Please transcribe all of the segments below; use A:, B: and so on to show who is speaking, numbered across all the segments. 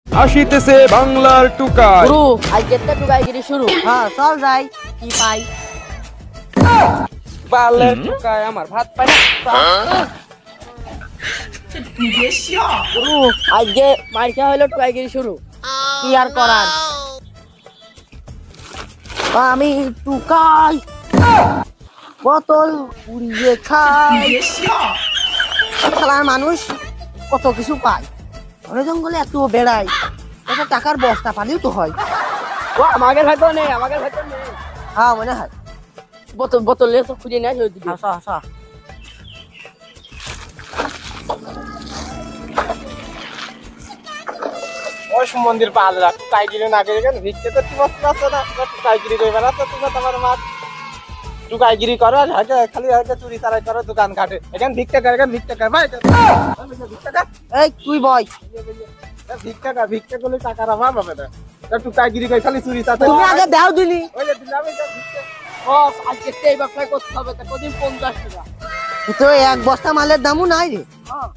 A: আসিতেছে বাংলার টুকাই।
B: শুরু আজকে তো টুকাইগিরি শুরু। হ্যাঁ চল যাই, কি পাই।
A: বালের টুকাই আমার ভাত পাই না।
B: শুরু আজকে মার্কা হলো টুকাইগিরি শুরু, কি আর করার। আমি টুকাই, বোতল উড়িয়ে খাই। খেলার মানুষ কত কিছু পায়, বনে জঙ্গলে এত বেড়ায়, একটা টাকার বস্তা পালিও তো হয়। ও আমাদের হয়তো নেই, আমাদের হয়তো নেই। হ্যাঁ মনে হয় বোতল বোতল তো খুঁজে নেয়। আসা আসা
C: ওই মন্দির পাল রাখ টুকাইগিরি না করে কেন ভিক্ষে তো ঠিক আছে না, টুকাইগিরি কই বেড়া তো তুমি তোমার মা টুকাইগিরি করো আর হাকে খালি হাকে চুরি চারাই করো দোকান কাটে এখানে ভিক্ষা কর, এখানে ভিক্ষা কর ভাই ভিক্ষা কর।
B: এই তুই বয়,
C: ভিক্ষা কর, ভিক্ষা করলে টাকার অভাব হবে না। টুকাইগিরি কই খালি চুরি চারাই
B: তুমি আগে দাও দিলি।
C: ওই যে দিলাম এই ভিক্ষা।
B: বস আজকে এই ব্যবসা করতে হবে, তা কদিন 50 টাকা তো এক বস্তা মালের দামও নাই রে। হ্যাঁ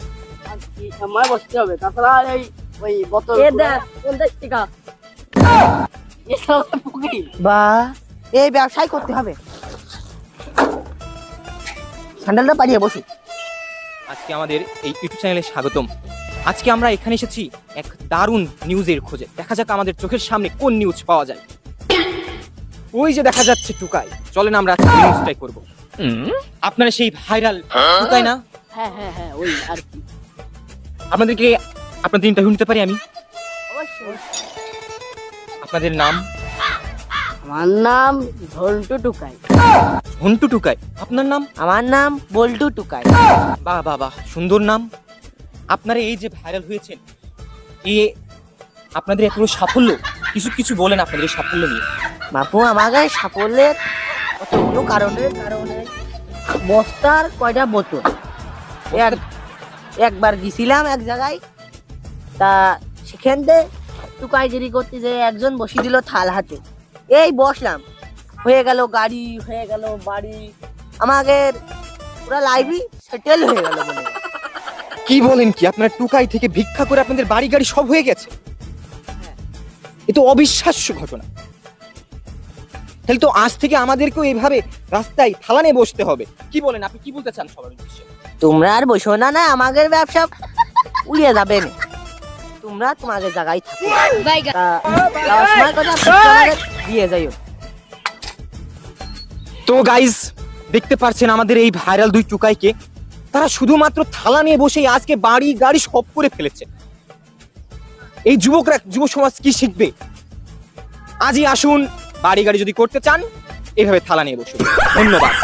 B: আজকে সময় বসতে হবে, তাছাড়া এই ওই বোতল এ দেখ 50 টাকা এসব পুকি। বা এই ব্যবসায় করতে হবে। স্যান্ডেলটা পারিয়ে বসি।
D: আজকে আমাদের এই ইউটিউব চ্যানেলে স্বাগতম। আজকে আমরা এখানে এসেছি এক দারুণ নিউজের খোঁজে। দেখা যাক আমাদের চোখের সামনে কোন নিউজ পাওয়া যায়। ওই যে দেখা যাচ্ছে টুকাই, চলেন আমরা আজকে নিউজটাই করব। আপনারা সেই ভাইরাল টুকাই না?
B: হ্যাঁ হ্যাঁ হ্যাঁ ওই আর কি।
D: আপনাদেরকে আপনাদের ইন্টারভিউ নিতে পারি আমি?
B: অবশ্যই।
D: আপনাদের নাম?
B: আমার নাম ঝন্টু টুকাই।
D: ঝন্টু টুকাই। আপনার নাম?
B: আমার নাম বল্টু টুকাই।
D: বাহ বাহ বাহ, সুন্দর নাম। আপনারা এই যে ভাইরাল হয়েছেন, এ আপনাদের এত বড় সাফল্য, কিছু কিছু বলেন আপনাদের এই সাফল্য নিয়ে।
B: বাপু আমাকে সাফল্যের কতগুলো কারণে বস্তার কয়টা বোতল। একবার গেছিলাম এক জায়গায়, তা সেখান থেকে টুকাইগিরি করতে যে একজন বসিয়ে দিল থাল হাতে। এই বসলাম, হয়ে গেল গাড়ি, হয়ে গেল বাড়ি, আমাদের পুরা লাইফই সেটেল হয়ে গেল মনে হয়।
D: কি বলেন কি, আপনার টুকাই থেকে ভিক্ষা করে আপনাদের বাড়ি গাড়ি সব হয়ে গেছে? এ তো অবিশ্বাস্য ঘটনা। তাহলে তো আজ থেকে আমাদেরকেও এইভাবে রাস্তায় থালা নিয়ে বসতে হবে। কি বলেন, আপনি কি বলতে চান সবার উদ্দেশ্যে?
B: তোমরা আর বসো না, না আমাদের ব্যবসা উড়িয়ে যাবে না। তোমরা তোমাদের জায়গায় থাকো। যাওয়ার সময় কথা আমাদের দিয়ে যাইও।
D: তো গাইস, দেখতে পাচ্ছেন আমাদের এই ভাইরাল দুই টুকাইকে, তারা শুধুমাত্র থালা নিয়ে বসে আজকে বাড়ি গাড়ি সব করে ফেলেছে। এই যুবকরা, যুব সমাজ কি শিখবে? আজই আসুন, বাড়ি গাড়ি যদি করতে চান এভাবে থালা নিয়ে বসুন। ধন্যবাদ।